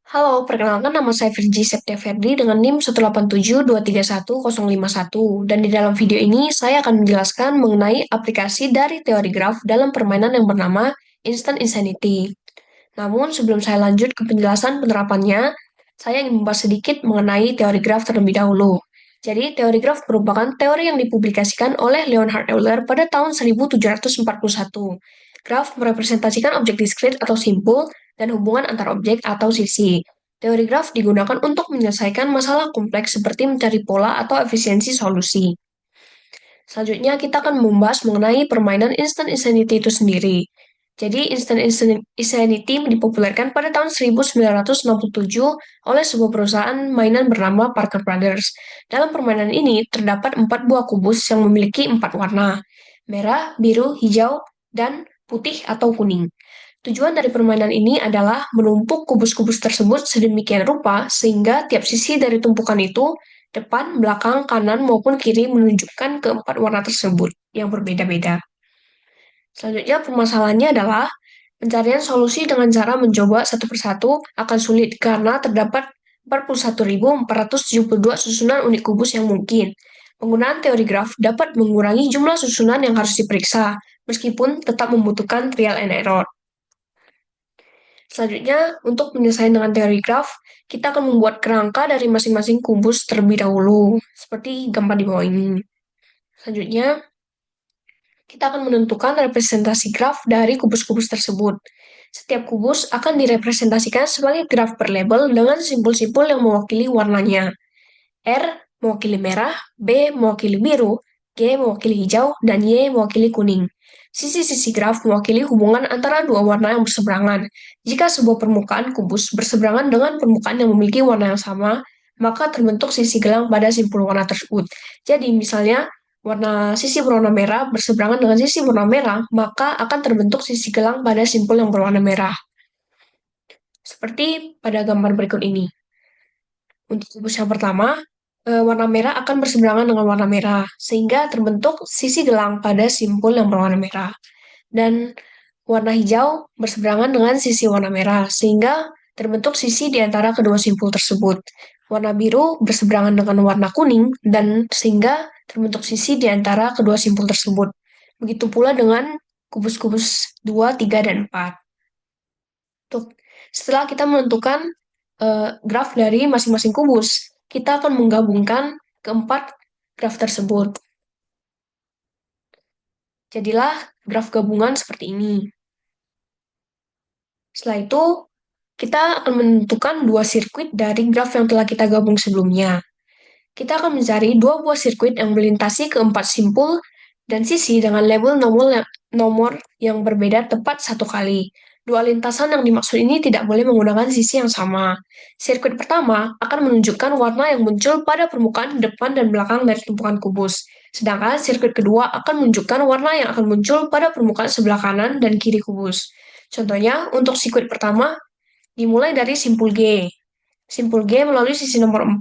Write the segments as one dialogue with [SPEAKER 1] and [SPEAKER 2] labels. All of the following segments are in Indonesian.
[SPEAKER 1] Halo, perkenalkan nama saya Virgi Septia Ferdi dengan NIM 187231051 dan di dalam video ini saya akan menjelaskan mengenai aplikasi dari teori graf dalam permainan yang bernama Instant Insanity. Namun sebelum saya lanjut ke penjelasan penerapannya, saya ingin membahas sedikit mengenai teori graf terlebih dahulu. Jadi, teori graf merupakan teori yang dipublikasikan oleh Leonhard Euler pada tahun 1741. Graf merepresentasikan objek diskrit atau simpul dan hubungan antar objek atau sisi. Teori graf digunakan untuk menyelesaikan masalah kompleks seperti mencari pola atau efisiensi solusi. Selanjutnya, kita akan membahas mengenai permainan Instant Insanity itu sendiri. Jadi, Instant Insanity dipopulerkan pada tahun 1967 oleh sebuah perusahaan mainan bernama Parker Brothers. Dalam permainan ini, terdapat 4 buah kubus yang memiliki 4 warna, merah, biru, hijau, dan putih atau kuning. Tujuan dari permainan ini adalah menumpuk kubus-kubus tersebut sedemikian rupa sehingga tiap sisi dari tumpukan itu, depan, belakang, kanan, maupun kiri menunjukkan keempat warna tersebut yang berbeda-beda. Selanjutnya, permasalahannya adalah pencarian solusi dengan cara mencoba satu persatu akan sulit karena terdapat 41.472 susunan unit kubus yang mungkin. Penggunaan teori graf dapat mengurangi jumlah susunan yang harus diperiksa, meskipun tetap membutuhkan trial and error. Selanjutnya, untuk penyelesaian dengan teori graf, kita akan membuat kerangka dari masing-masing kubus terlebih dahulu, seperti gambar di bawah ini. Selanjutnya, kita akan menentukan representasi graf dari kubus-kubus tersebut. Setiap kubus akan direpresentasikan sebagai graf berlabel dengan simpul-simpul yang mewakili warnanya. R mewakili merah, B mewakili biru, G mewakili hijau, dan Y mewakili kuning. Sisi-sisi graf mewakili hubungan antara dua warna yang berseberangan. Jika sebuah permukaan kubus berseberangan dengan permukaan yang memiliki warna yang sama, maka terbentuk sisi gelang pada simpul warna tersebut. Jadi, misalnya, sisi berwarna merah berseberangan dengan sisi berwarna merah, maka akan terbentuk sisi gelang pada simpul yang berwarna merah. Seperti pada gambar berikut ini. Untuk kubus yang pertama, warna merah akan berseberangan dengan warna merah, sehingga terbentuk sisi gelang pada simpul yang berwarna merah. Dan warna hijau berseberangan dengan sisi warna merah, sehingga terbentuk sisi di antara kedua simpul tersebut. Warna biru berseberangan dengan warna kuning, dan sehingga terbentuk sisi di antara kedua simpul tersebut. Begitu pula dengan kubus-kubus 2, 3, dan 4. Setelah kita menentukan graf dari masing-masing kubus, kita akan menggabungkan keempat graf tersebut. Jadilah graf gabungan seperti ini. Setelah itu, kita akan menentukan dua sirkuit dari graf yang telah kita gabung sebelumnya. Kita akan mencari dua buah sirkuit yang melintasi keempat simpul dan sisi dengan label nomor yang berbeda tepat satu kali. Dua lintasan yang dimaksud ini tidak boleh menggunakan sisi yang sama. Sirkuit pertama akan menunjukkan warna yang muncul pada permukaan depan dan belakang dari tumpukan kubus. Sedangkan sirkuit kedua akan menunjukkan warna yang akan muncul pada permukaan sebelah kanan dan kiri kubus. Contohnya, untuk sirkuit pertama, dimulai dari simpul G. Simpul G melalui sisi nomor 4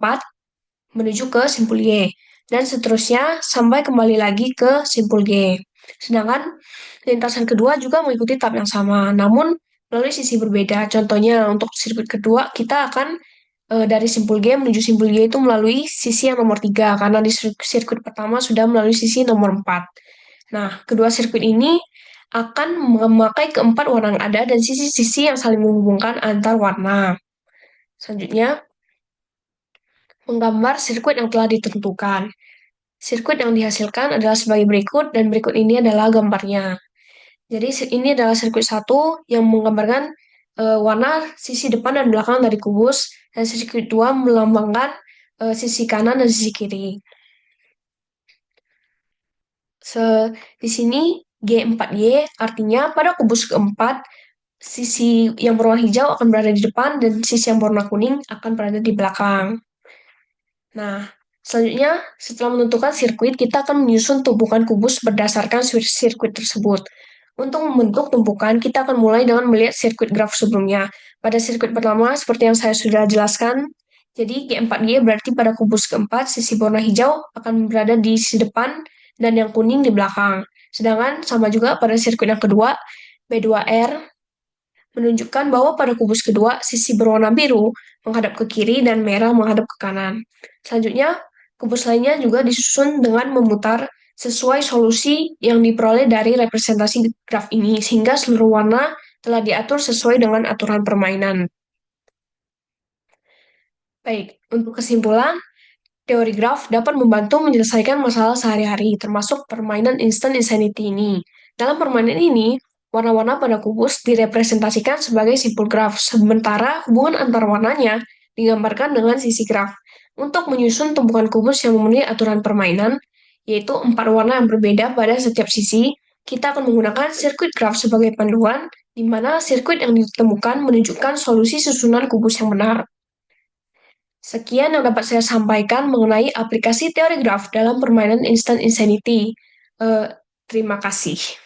[SPEAKER 1] menuju ke simpul Y, dan seterusnya sampai kembali lagi ke simpul G. Sedangkan lintasan kedua juga mengikuti tahap yang sama, namun melalui sisi berbeda. Contohnya, untuk sirkuit kedua, kita akan dari simpul G menuju simpul Y itu melalui sisi yang nomor 3, karena di sirkuit pertama sudah melalui sisi nomor 4. Nah, kedua sirkuit ini akan memakai keempat warna yang ada dan sisi-sisi yang saling menghubungkan antar warna. Selanjutnya, menggambar sirkuit yang telah ditentukan. Sirkuit yang dihasilkan adalah sebagai berikut, dan berikut ini adalah gambarnya. Jadi, ini adalah sirkuit satu yang menggambarkan warna sisi depan dan belakang dari kubus, dan sirkuit 2 melambangkan sisi kanan dan sisi kiri. Di sini G4Y artinya pada kubus keempat, sisi yang berwarna hijau akan berada di depan dan sisi yang berwarna kuning akan berada di belakang. Nah, selanjutnya setelah menentukan sirkuit, kita akan menyusun tumpukan kubus berdasarkan sirkuit tersebut. Untuk membentuk tumpukan, kita akan mulai dengan melihat sirkuit graf sebelumnya. Pada sirkuit pertama, seperti yang saya sudah jelaskan, jadi G4Y berarti pada kubus keempat, sisi berwarna hijau akan berada di sisi depan dan yang kuning di belakang. Sedangkan sama juga pada sirkuit yang kedua, B2R menunjukkan bahwa pada kubus kedua, sisi berwarna biru menghadap ke kiri dan merah menghadap ke kanan. Selanjutnya, kubus lainnya juga disusun dengan memutar sesuai solusi yang diperoleh dari representasi graf ini, sehingga seluruh warna telah diatur sesuai dengan aturan permainan. Baik, untuk kesimpulan, teori graf dapat membantu menyelesaikan masalah sehari-hari, termasuk permainan Instant Insanity ini. Dalam permainan ini, warna-warna pada kubus direpresentasikan sebagai simpul graf, sementara hubungan antar warnanya digambarkan dengan sisi graf. Untuk menyusun tumpukan kubus yang memenuhi aturan permainan, yaitu 4 warna yang berbeda pada setiap sisi, kita akan menggunakan sirkuit graf sebagai panduan, di mana sirkuit yang ditemukan menunjukkan solusi susunan kubus yang benar. Sekian yang dapat saya sampaikan mengenai aplikasi teori graf dalam permainan Instant Insanity. Terima kasih.